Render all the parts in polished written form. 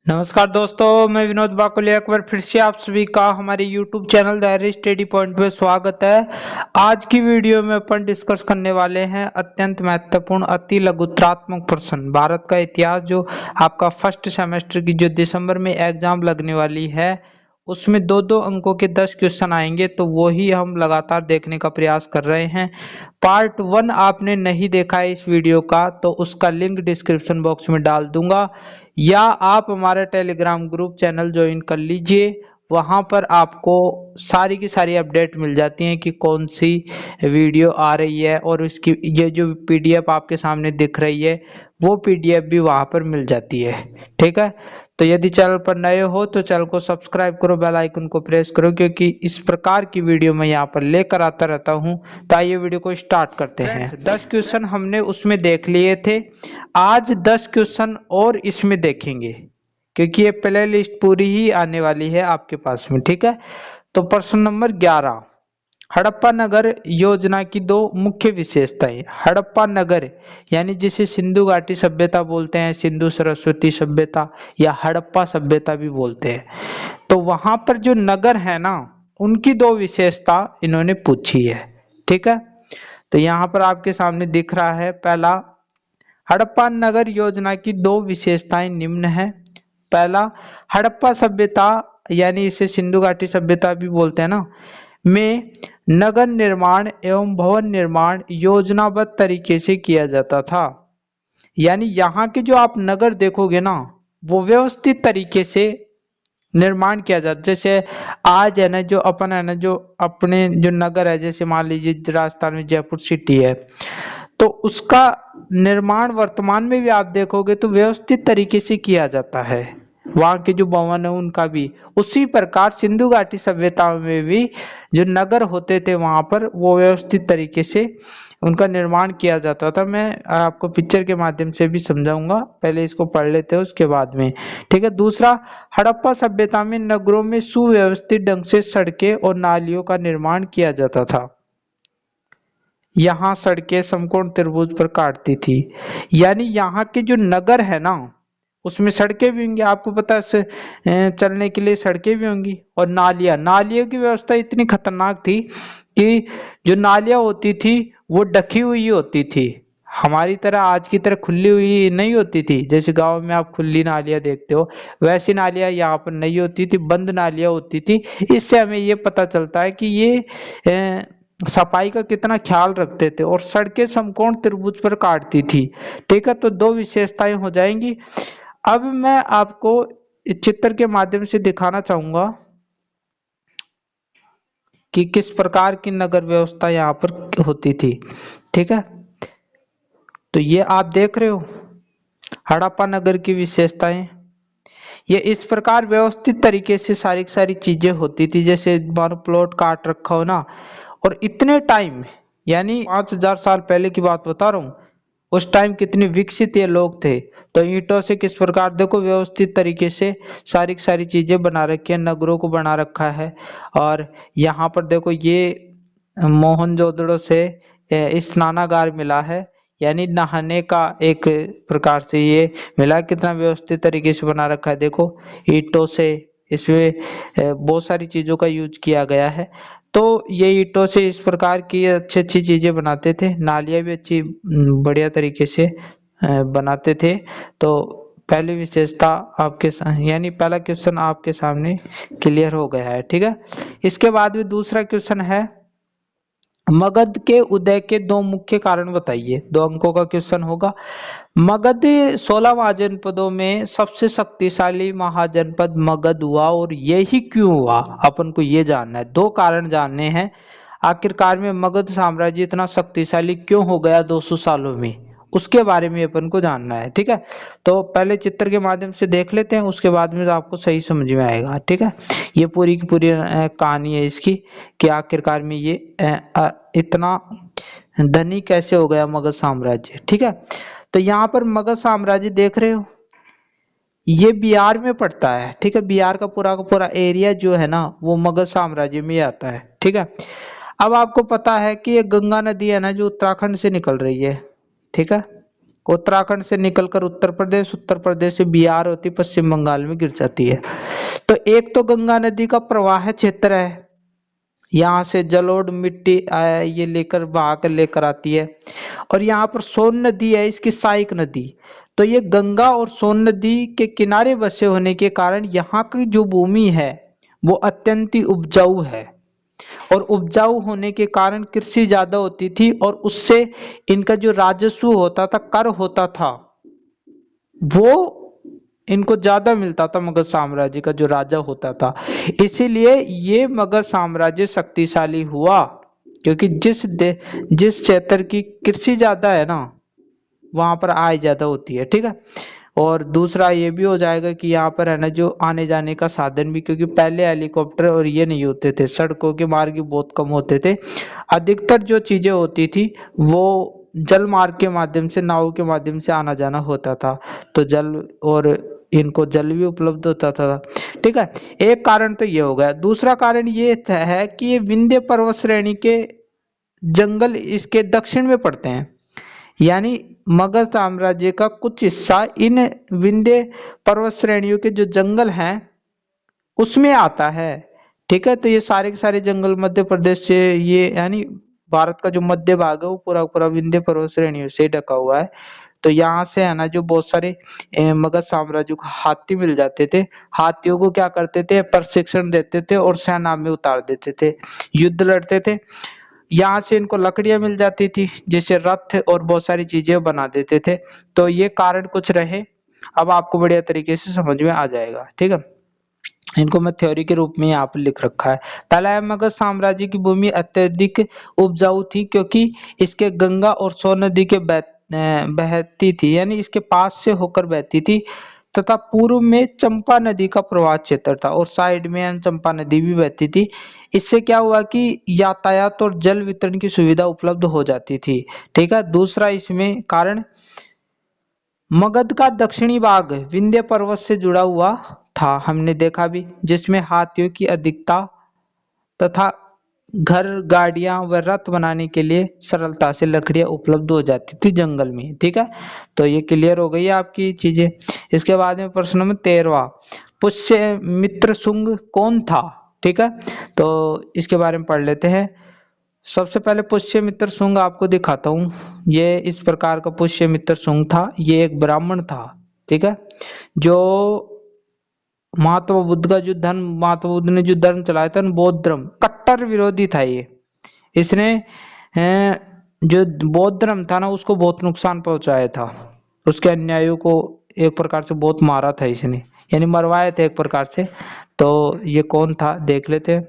नमस्कार दोस्तों, मैं विनोद बाकुलिया एक बार फिर से आप सभी का हमारे YouTube channel the study point पे स्वागत है। आज की वीडियो में अपन डिस्कस करने वाले हैं अत्यंत महत्वपूर्ण अति लघुत्रात्मक प्रश्न भारत का इतिहास, जो आपका फर्स्ट सेमेस्टर की जो दिसंबर में एग्जाम लगने वाली है उसमें दो दो अंकों के 10 क्वेश्चन आएंगे। तो वो ही हम लगातार देखने का प्रयास कर रहे हैं। पार्ट 1 आपने नहीं देखा है इस वीडियो का तो उसका लिंक डिस्क्रिप्शन बॉक्स में डाल दूंगा, या आप हमारा टेलीग्राम ग्रुप चैनल ज्वाइन कर लीजिए। वहां पर आपको सारी की सारी अपडेट मिल जाती हैं कि कौन सी वीडियो आ रही है, और उसकी ये जो पीडीएफ आपके सामने दिख रही है वो पीडीएफ भी वहां पर मिल जाती है। ठीक है, तो यदि चैनल पर नए हो तो चैनल को सब्सक्राइब करो, बेल आइकन को प्रेस करो, क्योंकि इस प्रकार की वीडियो मैं यहाँ पर लेकर आता रहता हूँ। तो आइए वीडियो को स्टार्ट करते हैं। 10 क्वेश्चन हमने उसमें देख लिए थे, आज 10 क्वेश्चन और इसमें देखेंगे, क्योंकि ये प्ले लिस्ट पूरी ही आने वाली है आपके पास में। ठीक है, तो प्रश्न नंबर 11, हड़प्पा नगर योजना की दो मुख्य विशेषताएं। हड़प्पा नगर यानी जिसे सिंधु घाटी सभ्यता बोलते हैं, सिंधु सरस्वती सभ्यता या हड़प्पा सभ्यता भी बोलते हैं, तो वहां पर जो नगर है ना उनकी दो विशेषता इन्होंने पूछी है। ठीक है, तो यहाँ पर आपके सामने दिख रहा है, पहला, हड़प्पा नगर योजना की दो विशेषताएं निम्न है। पहला, हड़प्पा सभ्यता यानी इसे सिंधु घाटी सभ्यता भी बोलते हैं ना, में नगर निर्माण एवं भवन निर्माण योजनाबद्ध तरीके से किया जाता था। यानी यहाँ के जो आप नगर देखोगे ना वो व्यवस्थित तरीके से निर्माण किया जाता। जैसे आज है ना जो अपन है ना जो अपने जो नगर है, जैसे मान लीजिए राजस्थान में जयपुर सिटी है, तो उसका निर्माण वर्तमान में भी आप देखोगे तो व्यवस्थित तरीके से किया जाता है। वहां के जो भवन है उनका भी उसी प्रकार सिंधु घाटी सभ्यता में भी जो नगर होते थे वहां पर वो व्यवस्थित तरीके से उनका निर्माण किया जाता था। मैं आपको पिक्चर के माध्यम से भी समझाऊंगा, पहले इसको पढ़ लेते हैं उसके बाद में। ठीक है, दूसरा, हड़प्पा सभ्यता में नगरों में सुव्यवस्थित ढंग से सड़कें और नालियों का निर्माण किया जाता था। यहाँ सड़कें समकोण त्रिभुज पर काटती थी। यानी यहाँ के जो नगर है ना उसमें सड़कें भी होंगी, आपको पता है चलने के लिए सड़कें भी होंगी, और नालियों की व्यवस्था इतनी खतरनाक थी कि जो नालियां होती थी वो ढकी हुई होती थी, हमारी तरह आज की तरह खुली हुई नहीं होती थी। जैसे गांव में आप खुली नालियां देखते हो वैसी नालियां यहाँ पर नहीं होती थी, बंद नालियां होती थी। इससे हमें ये पता चलता है कि ये सफाई का कितना ख्याल रखते थे, और सड़कें समकोण त्रिभुज पर काटती थी। ठीक है, तो दो विशेषताएं हो जाएंगी। अब मैं आपको इस चित्र के माध्यम से दिखाना चाहूंगा कि किस प्रकार की नगर व्यवस्था यहाँ पर होती थी। ठीक है, तो ये आप देख रहे हो हड़प्पा नगर की विशेषताएं। ये इस प्रकार व्यवस्थित तरीके से सारी सारी चीजें होती थी, जैसे मानो प्लॉट काट रखा हो ना, और इतने टाइम यानी 5000 साल पहले की बात बता रहा हूँ, उस टाइम कितने विकसित ये लोग थे। तो ईंटों से किस प्रकार देखो व्यवस्थित तरीके से सारी सारी चीजें बना रखी है, नगरों को बना रखा है। और यहाँ पर देखो ये मोहनजोदड़ो से स्नानागार मिला है, यानी नहाने का एक प्रकार से ये मिला, कितना व्यवस्थित तरीके से बना रखा है। देखो ईंटों से इसमें बहुत सारी चीजों का यूज किया गया है। तो ये ईंटों से इस प्रकार की अच्छी अच्छी चीजें बनाते थे, नालियां भी अच्छी बढ़िया तरीके से बनाते थे। तो पहली विशेषता आपके यानी पहला क्वेश्चन आपके सामने क्लियर हो गया है। ठीक है, इसके बाद भी दूसरा क्वेश्चन है, मगध के उदय के दो मुख्य कारण बताइए। 2 अंकों का क्वेश्चन होगा। मगध 16 महाजनपदों में सबसे शक्तिशाली महाजनपद मगध हुआ, और यही क्यों हुआ अपन को ये जानना है। 2 कारण जानने हैं, आखिरकार में मगध साम्राज्य इतना शक्तिशाली क्यों हो गया 200 सालों में, उसके बारे में अपन को जानना है। ठीक है, तो पहले चित्र के माध्यम से देख लेते हैं, उसके बाद में आपको सही समझ में आएगा। ठीक है, ये पूरी की पूरी कहानी है इसकी कि आखिरकार में ये इतना धनी कैसे हो गया मगध साम्राज्य। ठीक है, तो यहाँ पर मगध साम्राज्य देख रहे हो, ये बिहार में पड़ता है। ठीक है, बिहार का पूरा एरिया जो है ना वो मगध साम्राज्य में आता है। ठीक है, अब आपको पता है कि ये गंगा नदी है ना जो उत्तराखंड से निकल रही है। ठीक है, उत्तराखंड से निकलकर उत्तर प्रदेश, उत्तर प्रदेश से बिहार होती पश्चिम बंगाल में गिर जाती है। तो एक तो गंगा नदी का प्रवाह क्षेत्र है, यहाँ से जलोढ़ मिट्टी ये लेकर बहा कर लेकर आती है। और यहाँ पर सोन नदी है, इसकी सहायक नदी। तो ये गंगा और सोन नदी के किनारे बसे होने के कारण यहाँ की जो भूमि है वो अत्यंत ही उपजाऊ है, और उपजाऊ होने के कारण कृषि ज्यादा होती थी, और उससे इनका जो राजस्व होता था, कर होता था, वो इनको ज्यादा मिलता था। मगध साम्राज्य का जो राजा होता था, इसीलिए ये मगध साम्राज्य शक्तिशाली हुआ, क्योंकि जिस क्षेत्र की कृषि ज्यादा है ना, वहां पर आय ज्यादा होती है। ठीक है। और दूसरा ये भी हो जाएगा कि यहाँ पर है ना जो आने जाने का साधन भी, क्योंकि पहले हेलीकॉप्टर और ये नहीं होते थे, सड़कों के मार्ग बहुत कम होते थे। अधिकतर जो चीजें होती थी वो जल मार्ग के माध्यम से, नाव के माध्यम से आना जाना होता था। तो जल, और इनको जल भी उपलब्ध होता था। ठीक है। एक कारण तो ये हो गया। दूसरा कारण ये है कि ये विंध्य पर्वत श्रेणी के जंगल इसके दक्षिण में पड़ते हैं, यानी मगध साम्राज्य का कुछ हिस्सा इन विंध्य पर्वत श्रेणियों के जो जंगल हैं उसमें आता है। ठीक है। तो ये सारे के सारे जंगल मध्य प्रदेश से, ये यानी भारत का जो मध्य भाग है वो पूरा पूरा विंध्य पर्वत श्रेणियों से ढका हुआ है। तो यहाँ से है ना जो बहुत सारे मगध साम्राज्य को हाथी मिल जाते थे। हाथियों को क्या करते थे, प्रशिक्षण देते थे और सेना में उतार देते थे, युद्ध लड़ते थे। यहाँ से इनको लकड़ियां मिल जाती थी, जिससे रथ और बहुत सारी चीजें बना देते थे। तो ये कारण कुछ रहे, अब आपको बढ़िया तरीके से समझ में आ जाएगा। ठीक है। इनको मैं थ्योरी के रूप में यहाँ पर लिख रखा है। पहला है, मगध साम्राज्य की भूमि अत्यधिक उपजाऊ थी, क्योंकि इसके गंगा और सोन नदी के बहती थी, यानी इसके पास से होकर बहती थी, तथा पूर्व में चंपा नदी का प्रवाह क्षेत्र था, और साइड में चंपा नदी भी बहती थी। इससे क्या हुआ कि यातायात और जल वितरण की सुविधा उपलब्ध हो जाती थी। ठीक है। दूसरा इसमें कारण, मगध का दक्षिणी भाग विंध्य पर्वत से जुड़ा हुआ था, हमने देखा भी, जिसमें हाथियों की अधिकता तथा घर, गाड़ियां व रथ बनाने के लिए सरलता से लकड़ियां उपलब्ध हो जाती थी जंगल में। ठीक है। तो ये क्लियर हो गई आपकी चीजें। इसके बाद में प्रश्न नंबर 13, पुष्यमित्र शुंग कौन था? ठीक है। तो इसके बारे में पढ़ लेते हैं। सबसे पहले पुष्यमित्र शुंग आपको दिखाता हूँ। ये इस प्रकार का पुष्यमित्र शुंग था। ये एक ब्राह्मण था। ठीक है। जो महात्मा बुद्ध का जो महात्मा बुद्ध ने जो धर्म चलाया था, बौद्ध धर्म, कट्टर विरोधी था ये। इसने जो बौद्ध धर्म था ना, उसको बहुत नुकसान पहुंचाया था। उसके अनुयायियों को एक प्रकार से बहुत मारा था इसने, यानी मरवाया था एक प्रकार से। तो ये कौन था देख लेते हैं।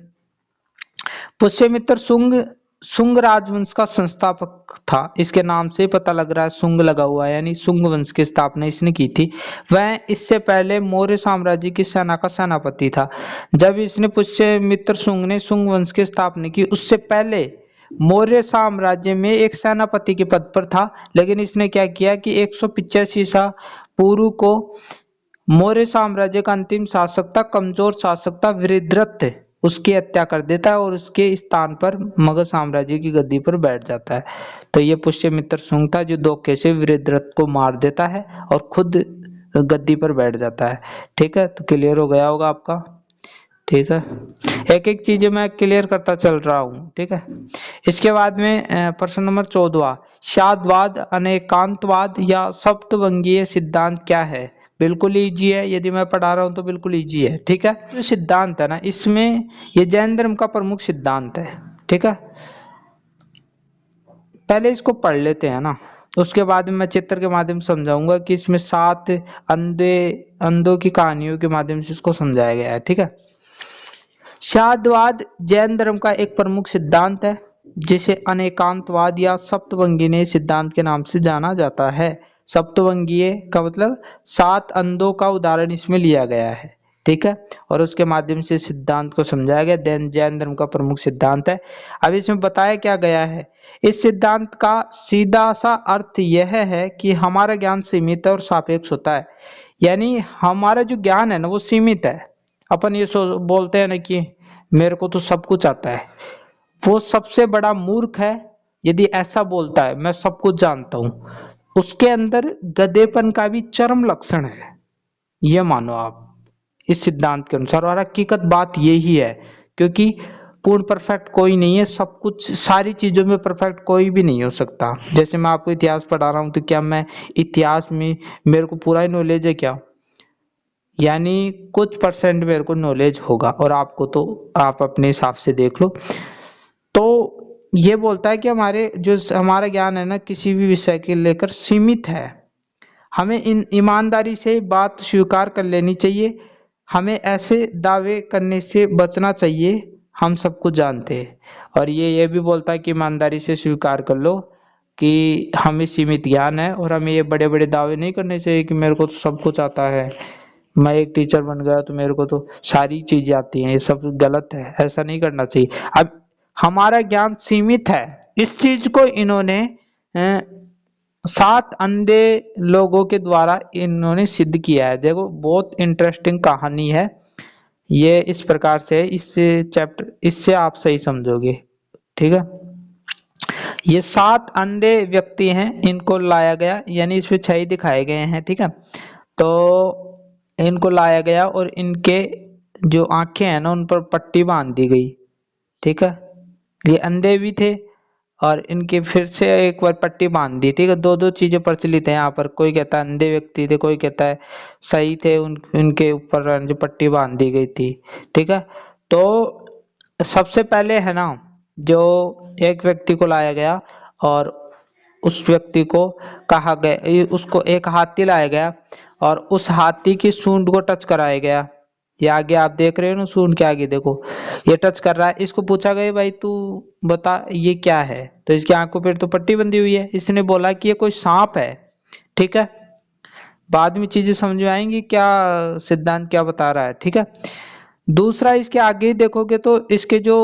पुष्यमित्र शुंग शुंग राजवंश का संस्थापक था। इसके नाम से पता लग रहा है, शुंग लगा हुआ है, यानी शुंग वंश की स्थापना इसने की थी। वह इससे पहले मौर्य साम्राज्य की सेना का सेनापति था। जब इसने पुष्यमित्र शुंग ने शुंग वंश की स्थापना की, उससे पहले मौर्य साम्राज्य में एक सेनापति के पद पर था। लेकिन इसने क्या किया कि 185 ईसा पूर्व को मौर्य साम्राज्य का अंतिम शासक था, कमजोर शासक था वृद्धरथ, उसकी हत्या कर देता है और उसके स्थान पर मगध साम्राज्य की गद्दी पर बैठ जाता है। तो ये पुष्यमित्र शुंग था, जो धोखे से वृद्धरथ को मार देता है और खुद गद्दी पर बैठ जाता है। ठीक है। तो क्लियर हो गया होगा आपका। ठीक है। एक एक चीजें मैं क्लियर करता चल रहा हूँ। ठीक है। इसके बाद में प्रश्न नंबर 14, शादवाद, अनेकांतवाद या सप्तवंगीय सिद्धांत क्या है? बिल्कुल इजी है, यदि मैं पढ़ा रहा हूँ तो बिल्कुल इजी है। ठीक है। जो सिद्धांत है ना, इसमें ये जैन धर्म का प्रमुख सिद्धांत है। ठीक है। पहले इसको पढ़ लेते हैं ना, उसके बाद में मैं चित्र के माध्यम से समझाऊंगा कि इसमें 7 अंधों की कहानियों के माध्यम से इसको समझाया गया है। ठीक है। शादवाद जैन धर्म का एक प्रमुख सिद्धांत है, जिसे अनेकांतवाद या सप्तवंगीय सिद्धांत के नाम से जाना जाता है। सप्तवंगीय का मतलब 7 अंधों का उदाहरण इसमें लिया गया है। ठीक है। और उसके माध्यम से सिद्धांत को समझाया गया। जैन धर्म का प्रमुख सिद्धांत है। अब इसमें बताया क्या गया है, इस सिद्धांत का सीधा सा अर्थ यह है कि हमारा ज्ञान सीमित और सापेक्ष होता है, यानी हमारा जो ज्ञान है ना वो सीमित है। अपन ये बोलते हैं ना कि मेरे को तो सब कुछ आता है, वो सबसे बड़ा मूर्ख है यदि ऐसा बोलता है मैं सब कुछ जानता हूँ। उसके अंदर गधेपन का भी चरम लक्षण है, ये मानो आप इस सिद्धांत के अनुसार। और हकीकत बात यही है, क्योंकि पूर्ण परफेक्ट कोई नहीं है, सब कुछ सारी चीजों में परफेक्ट कोई भी नहीं हो सकता। जैसे मैं आपको इतिहास पढ़ा रहा हूँ, तो क्या मैं इतिहास में मेरे को पूरा ही नॉलेज है क्या? यानी कुछ परसेंट मेरे को नॉलेज होगा, और आपको तो आप अपने हिसाब से देख लो। तो ये बोलता है कि हमारे जो हमारा ज्ञान है ना, किसी भी विषय के लेकर सीमित है। हमें इन ईमानदारी से बात स्वीकार कर लेनी चाहिए, हमें ऐसे दावे करने से बचना चाहिए हम सब कुछ जानते हैं। और ये भी बोलता है कि ईमानदारी से स्वीकार कर लो कि हमें सीमित ज्ञान है, और हमें ये बड़े बड़े दावे नहीं करने चाहिए कि मेरे को तो सब कुछ आता है, मैं एक टीचर बन गया तो मेरे को तो सारी चीजें आती हैं। ये सब गलत है, ऐसा नहीं करना चाहिए। अब हमारा ज्ञान सीमित है, इस चीज को इन्होंने 7 अंधे लोगों के द्वारा इन्होंने सिद्ध किया है। देखो बहुत इंटरेस्टिंग कहानी है ये, इस प्रकार से इस चैप्टर, इससे आप सही समझोगे, ठीक है। ये 7 अंधे व्यक्ति हैं, इनको लाया गया, यानी इसमें 6 ही दिखाए गए हैं, ठीक है। तो इनको लाया गया और इनके जो आंखें हैं ना, उन पर पट्टी बांध दी गई, ठीक है। ये अंधे भी थे और इनके फिर से एक बार पट्टी बांध दी, ठीक है। दो दो चीजें प्रचलित है यहाँ पर, कोई कहता है अंधे व्यक्ति थे, कोई कहता है सही थे, उनके ऊपर जो पट्टी बांध दी गई थी, ठीक है। तो सबसे पहले है ना, जो एक व्यक्ति को लाया गया और उस व्यक्ति को कहा गया, उसको एक हाथी लाया गया और उस हाथी की सूंड को टच कराया गया। ये आगे आप देख रहे हो ना, सूंड के आगे देखो, ये टच कर रहा है। इसको पूछा गया भाई तू बता ये क्या है, तो इसकी आंखों पर तो पट्टी बंधी हुई है। इसने बोला कि ये कोई सांप है, ठीक है। बाद में चीजें समझ में आएंगी क्या सिद्धांत क्या बता रहा है, ठीक है। दूसरा, इसके आगे देखोगे तो इसके जो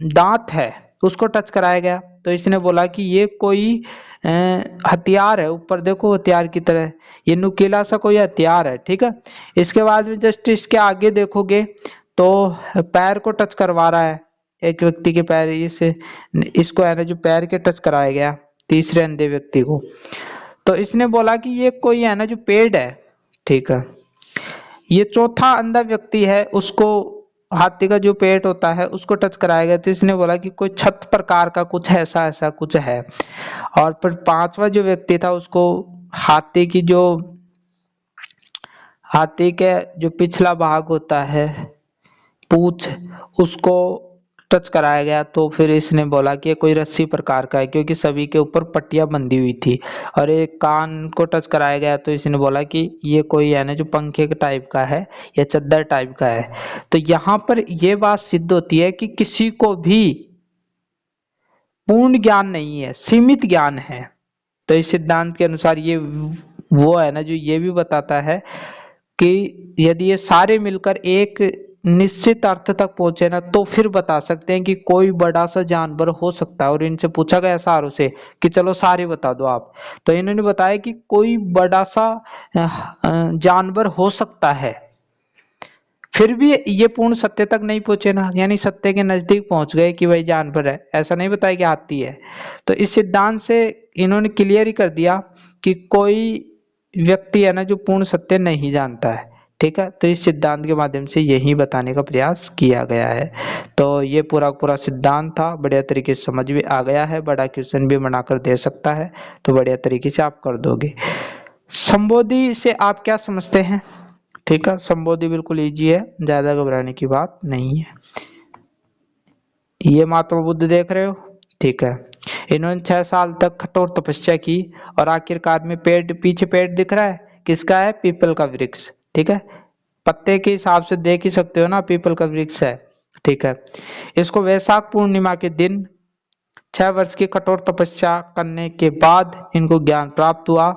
दांत है उसको टच कराया गया, तो इसने बोला कि ये कोई हथियार है, ऊपर देखो हथियार की तरह, ये नुकीला सा कोई हथियार है, ठीक है। इसके बाद में जस्ट इसके आगे देखोगे तो पैर को टच करवा रहा है, एक व्यक्ति के पैर, इसको है ना जो पैर के टच कराया गया तीसरे अंधे व्यक्ति को। तो इसने बोला कि ये कोई है ना जो पेड़ है, ठीक है। ये चौथा अंधा व्यक्ति है, उसको हाथी का जो पेट होता है उसको टच कराया गया, तो इसने बोला कि कोई छत प्रकार का कुछ ऐसा ऐसा कुछ है। और फिर पांचवा जो व्यक्ति था, उसको हाथी की जो हाथी के जो पिछला भाग होता है पूंछ, उसको टच कराया गया, तो फिर इसने बोला कि ये कोई रस्सी प्रकार का है, क्योंकि सभी के ऊपर पट्टियां बंधी हुई थी। और एक कान को टच कराया गया, तो इसने बोला कि ये कोई है ना जो पंखे के टाइप का है या चद्दर टाइप का है। तो यहाँ पर यह बात सिद्ध होती है कि किसी को भी पूर्ण ज्ञान नहीं है, सीमित ज्ञान है। तो इस सिद्धांत के अनुसार ये वो है ना जो ये भी बताता है कि यदि ये सारे मिलकर एक निश्चित अर्थ तक पहुंचे ना, तो फिर बता सकते हैं कि कोई बड़ा सा जानवर हो सकता है। और इनसे पूछा गया सारों से कि चलो सारे बता दो आप, तो इन्होंने बताया कि कोई बड़ा सा जानवर हो सकता है। फिर भी ये पूर्ण सत्य तक नहीं पहुंचे ना, यानी सत्य के नजदीक पहुंच गए कि भाई जानवर है, ऐसा नहीं बताया कि हाथी है। तो इस सिद्धांत से इन्होंने क्लियर ही कर दिया कि कोई व्यक्ति है ना जो पूर्ण सत्य नहीं जानता है, ठीक है। तो इस सिद्धांत के माध्यम से यही बताने का प्रयास किया गया है। तो ये पूरा पूरा सिद्धांत था, बढ़िया तरीके से समझ में आ गया है, बड़ा क्वेश्चन भी बनाकर दे सकता है, तो बढ़िया तरीके से आप कर दोगे। संबोधि से आप क्या समझते हैं, ठीक है। संबोधि बिल्कुल इजी है, ज्यादा घबराने की बात नहीं है। ये महात्मा बुद्ध देख रहे हो, ठीक है। इन्होंने 6 साल तक कठोर तपस्या की और आखिरकार में पेड़, पीछे पेड़ दिख रहा है, किसका है? पीपल का वृक्ष, ठीक है। पत्ते के हिसाब से देख ही सकते हो ना, पीपल का वृक्ष है, ठीक है। इसको वैशाख पूर्णिमा के दिन 6 वर्ष की कठोर तपस्या करने के बाद इनको ज्ञान प्राप्त हुआ।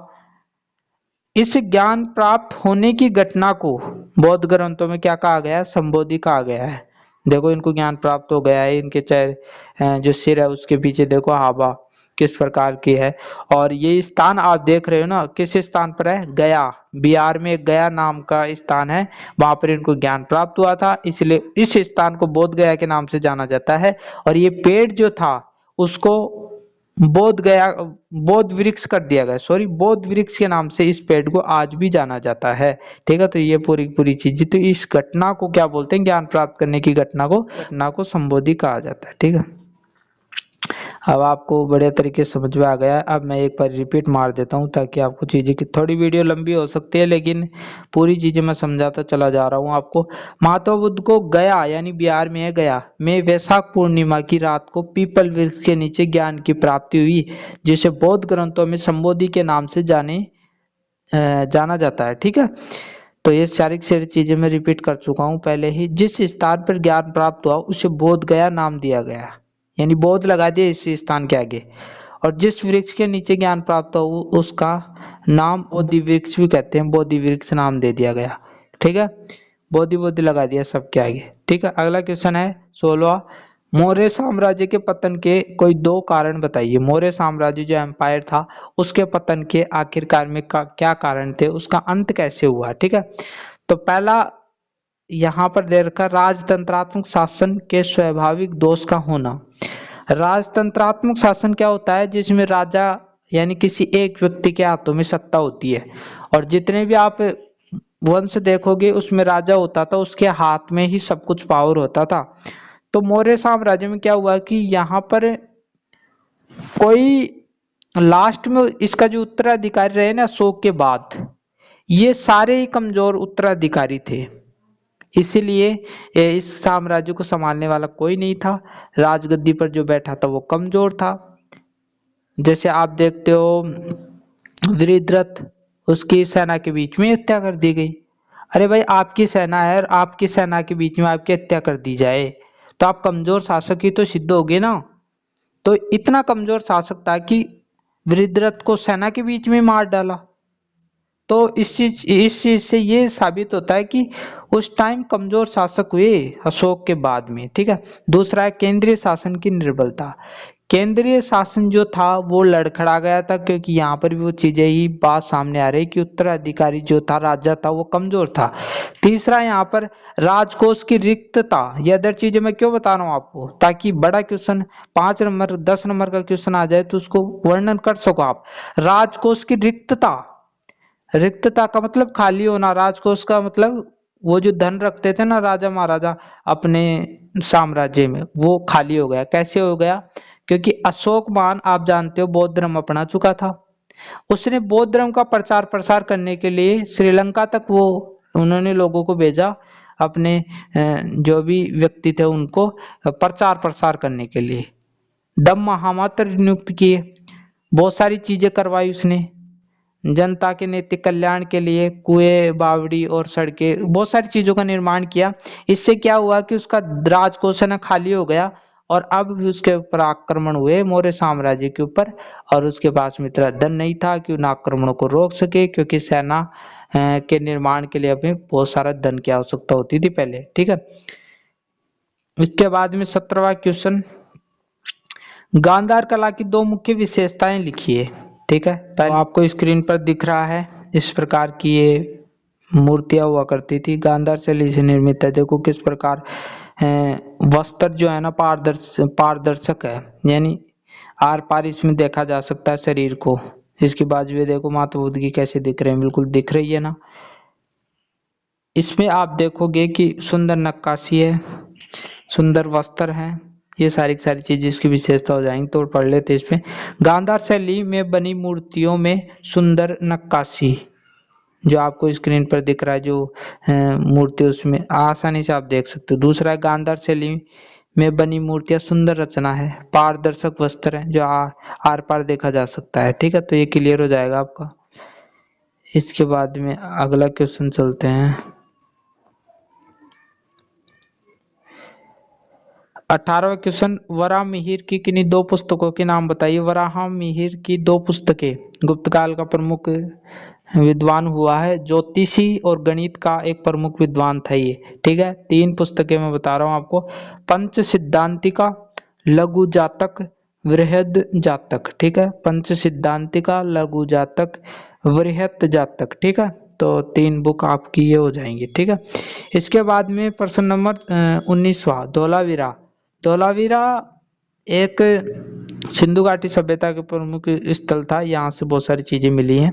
इस ज्ञान प्राप्त होने की घटना को बौद्ध ग्रंथों में क्या कहा गया है? संबोधि कहा गया है। देखो इनको ज्ञान प्राप्त हो गया है, इनके चेहरे जो सिर है उसके पीछे देखो आभा किस प्रकार की है। और ये स्थान आप देख रहे हो ना, किस स्थान पर है? गया, बिहार में गया नाम का स्थान है, वहां पर इनको ज्ञान प्राप्त हुआ था, इसलिए इस स्थान को बोध गया के नाम से जाना जाता है। और ये पेड़ जो था उसको बोध वृक्ष कर दिया गया, सॉरी, बोध वृक्ष के नाम से इस पेड़ को आज भी जाना जाता है। ठीक है, तो ये पूरी पूरी चीजें, तो इस घटना को क्या बोलते हैं, ज्ञान प्राप्त करने की घटना को संबोधि कहा जाता है। ठीक है, अब आपको बढ़िया तरीके से समझ में आ गया है। अब मैं एक बार रिपीट मार देता हूँ ताकि आपको चीजें की, थोड़ी वीडियो लंबी हो सकती है लेकिन पूरी चीजें मैं समझाता चला जा रहा हूँ आपको। महात्मा बुद्ध को गया, यानी बिहार में है गया में वैशाख पूर्णिमा की रात को पीपल वृक्ष के नीचे ज्ञान की प्राप्ति हुई, जिसे बौद्ध ग्रंथों में संबोधि के नाम से जाना जाता है। ठीक है, तो ये सारी चीजें मैं रिपीट कर चुका हूँ पहले ही। जिस स्थान पर ज्ञान प्राप्त हुआ उसे बोध गया नाम दिया गया, यानी बोध लगा दिया इस स्थान के आगे। और जिस वृक्ष के नीचे ज्ञान प्राप्त हुआ उसका नाम बोधि वृक्ष भी कहते हैं, बोधि वृक्ष नाम दे दिया गया। ठीक है, बोधि लगा दिया सबके आगे। ठीक है, अगला क्वेश्चन है 16वां, मौर्य साम्राज्य के पतन के कोई दो कारण बताइए। मौर्य साम्राज्य जो एम्पायर था उसके पतन के आखिरकार में क्या कारण थे, उसका अंत कैसे हुआ। ठीक है, तो पहला यहाँ पर दे रखा राजतंत्रात्मक शासन के स्वाभाविक दोष का होना। राजतंत्रात्मक शासन क्या होता है, जिसमें राजा यानी किसी एक व्यक्ति के हाथों में सत्ता होती है, और जितने भी आप वंश देखोगे उसमें राजा होता था, उसके हाथ में ही सब कुछ पावर होता था। तो मौर्य साम्राज्य में क्या हुआ कि यहाँ पर कोई लास्ट में इसका जो उत्तराधिकारी रहे ना अशोक के बाद, ये सारे ही कमजोर उत्तराधिकारी थे, इसीलिए इस साम्राज्य को संभालने वाला कोई नहीं था। राजगद्दी पर जो बैठा था वो कमजोर था। जैसे आप देखते हो वृद्धरथ, उसकी सेना के बीच में हत्या कर दी गई। अरे भाई, आपकी सेना है और आपकी सेना के बीच में आपकी हत्या कर दी जाए तो आप कमजोर शासक ही तो सिद्ध होगे ना। तो इतना कमजोर शासक था कि वृद्धरथ को सेना के बीच में मार डाला। तो इस चीज से ये साबित होता है कि उस टाइम कमजोर शासक हुए अशोक के बाद में। ठीक है, दूसरा है केंद्रीय शासन की निर्बलता। केंद्रीय शासन जो था वो लड़खड़ा गया था, क्योंकि यहाँ पर भी वो चीजें ही बात सामने आ रही कि उत्तराधिकारी जो था राजा था वो कमजोर था। तीसरा यहाँ पर राजकोष की रिक्तता। ये अदर चीजें मैं क्यों बता रहा हूँ आपको, ताकि बड़ा क्वेश्चन 5 नंबर 10 नंबर का क्वेश्चन आ जाए तो उसको वर्णन कर सको आप। राजकोष की रिक्तता, रिक्तता का मतलब खाली होना, राजकोष का मतलब वो जो धन रखते थे ना राजा महाराजा अपने साम्राज्य में, वो खाली हो गया। कैसे हो गया, क्योंकि अशोकमान आप जानते हो बौद्ध धर्म अपना चुका था। उसने बौद्ध धर्म का प्रचार प्रसार करने के लिए श्रीलंका तक वो उन्होंने लोगों को भेजा, अपने जो भी व्यक्ति थे उनको प्रचार प्रसार करने के लिए। डम महामात्र नियुक्त किए, बहुत सारी चीजें करवाई उसने जनता के नैतिक कल्याण के लिए, कुएं बावड़ी और सड़कें, बहुत सारी चीजों का निर्माण किया। इससे क्या हुआ कि उसका राजकोष न खाली हो गया, और अब भी उसके ऊपर आक्रमण हुए मौर्य साम्राज्य के ऊपर, और उसके पास में इतना धन नहीं था कि उन आक्रमणों को रोक सके, क्योंकि सेना के निर्माण के लिए अभी बहुत सारा धन की आवश्यकता होती थी पहले। ठीक है, इसके बाद में 17वां क्वेश्चन, गांधार कला की दो मुख्य विशेषताएं लिखिए। ठीक है, पहले आपको स्क्रीन पर दिख रहा है, इस प्रकार की ये मूर्तियां हुआ करती थी, गांधार शैली से निर्मित है। देखो किस प्रकार वस्त्र जो है ना पारदर्शक है, यानी आर पार इसमें देखा जा सकता है शरीर को। इसकी बाजुएं देखो महात्मा बुद्ध की कैसे दिख रहे हैं, बिल्कुल दिख रही है ना। इसमें आप देखोगे कि सुंदर नक्काशी है, सुंदर वस्त्र है, ये सारी चीज इसकी विशेषता हो जाएंगी तो पढ़ लेते इसमें। गांधार शैली में बनी मूर्तियों में सुंदर नक्काशी, जो आपको स्क्रीन पर दिख रहा है जो मूर्ति, उसमें आसानी से आप देख सकते हो। दूसरा है गांधार शैली में बनी मूर्तियां सुंदर रचना है, पारदर्शक वस्त्र है जो आर पार देखा जा सकता है। ठीक है, तो ये क्लियर हो जाएगा आपका। इसके बाद में अगला क्वेश्चन चलते हैं। 18वां क्वेश्चन, वराहमिहिर की किन्हीं दो पुस्तकों के नाम बताइए। वराहमिहिर की दो पुस्तकें, गुप्त काल का प्रमुख विद्वान हुआ है, ज्योतिषी और गणित का एक प्रमुख विद्वान था ये। ठीक है, 3 पुस्तकें मैं बता रहा हूँ आपको, पंच सिद्धांतिका, लघु जातक, वृहद जातक। ठीक है, पंच सिद्धांतिका, लघु जातक, वृहत जातक। ठीक है, तो 3 बुक आपकी ये हो जाएंगी। ठीक है, इसके बाद में प्रश्न नंबर 19वां, धोलावीरा। धोलावीरा एक सिंधु घाटी सभ्यता के प्रमुख स्थल था, यहाँ से बहुत सारी चीजें मिली हैं,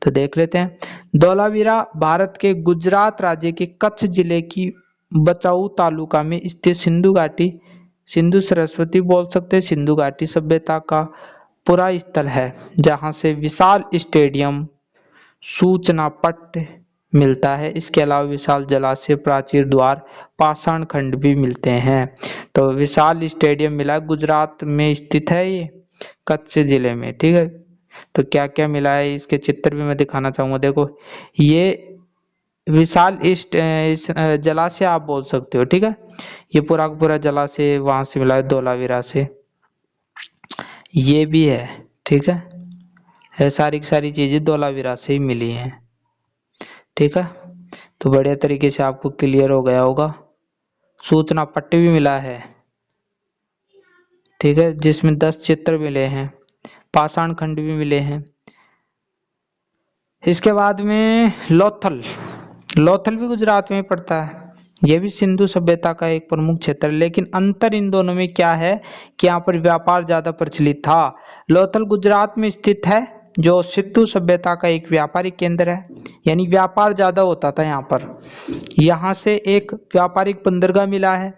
तो देख लेते हैं। धौलावीरा भारत के गुजरात राज्य के कच्छ जिले की बचाऊ तालुका में स्थित सिंधु घाटी, सिंधु सरस्वती बोल सकते हैं, सिंधु घाटी सभ्यता का पूरा स्थल है, जहां से विशाल स्टेडियम, सूचना पट मिलता है। इसके अलावा विशाल जलाशय, प्राचीर द्वार, पाषाण खंड भी मिलते हैं। तो विशाल स्टेडियम मिला, गुजरात में स्थित है ये, कच्छ जिले में, ठीक है। तो क्या क्या मिला है, इसके चित्र भी मैं दिखाना चाहूंगा। देखो ये विशाल इस जलाशय आप बोल सकते हो, ठीक है। ये पूरा का पूरा जलाशय वहां से मिला है, धौलावीरा से। ये भी है, ठीक है। ये सारी की सारी चीजें धौलावीरा से ही मिली हैं, ठीक है। तो बढ़िया तरीके से आपको क्लियर हो गया होगा। सूचना पट्ट भी मिला है, ठीक है, जिसमें 10 चित्र मिले हैं, पाषाण खंड भी मिले हैं। इसके बाद में लोथल, लोथल भी गुजरात में पड़ता है। यह भी सिंधु सभ्यता का एक प्रमुख क्षेत्र है, लेकिन अंतर इन दोनों में क्या है कि यहाँ पर व्यापार ज्यादा प्रचलित था। लोथल गुजरात में स्थित है, जो सिंधु सभ्यता का एक व्यापारिक केंद्र है, यानी व्यापार ज्यादा होता था यहाँ पर। यहाँ से एक व्यापारिक बंदरगाह मिला है।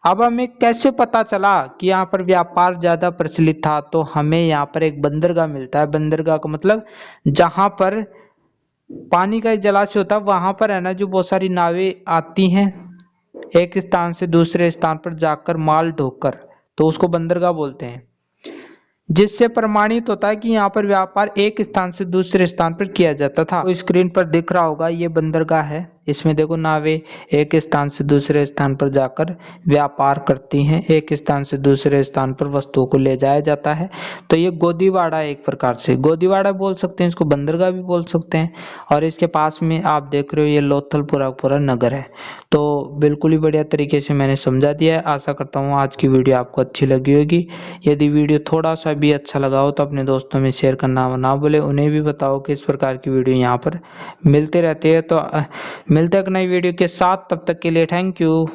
अब हमें कैसे पता चला कि यहाँ पर व्यापार ज्यादा प्रचलित था, तो हमें यहाँ पर एक बंदरगाह मिलता है। बंदरगाह का मतलब जहां पर पानी का एक जलाशय होता है, वहां पर है ना जो बहुत सारी नावें आती हैं एक स्थान से दूसरे स्थान पर जाकर माल ढोकर, तो उसको बंदरगाह बोलते हैं, जिससे प्रमाणित होता है कि यहाँ पर व्यापार एक स्थान से दूसरे स्थान पर किया जाता था। तो स्क्रीन पर दिख रहा होगा ये बंदरगाह है। इसमें देखो नावें एक स्थान से दूसरे स्थान पर जाकर व्यापार करती हैं, एक स्थान से दूसरे स्थान पर वस्तुओं को ले जाया जाता है। तो ये गोदीवाड़ा एक प्रकार से, गोदीवाड़ा बोल सकते हैं इसको, बंदरगाह भी बोल सकते हैं। और इसके पास में आप देख रहे हो ये लोथल पूरा पूरा नगर है। तो बिल्कुल ही बढ़िया तरीके से मैंने समझा दिया है। आशा करता हूँ आज की वीडियो आपको अच्छी लगी होगी। यदि वीडियो थोड़ा सा भी अच्छा लगा हो तो अपने दोस्तों में शेयर करना ना भूले, उन्हें भी बताओ कि इस प्रकार की वीडियो यहाँ पर मिलते रहती है। तो मिलते हैं एक नई वीडियो के साथ, तब तक के लिए थैंक यू।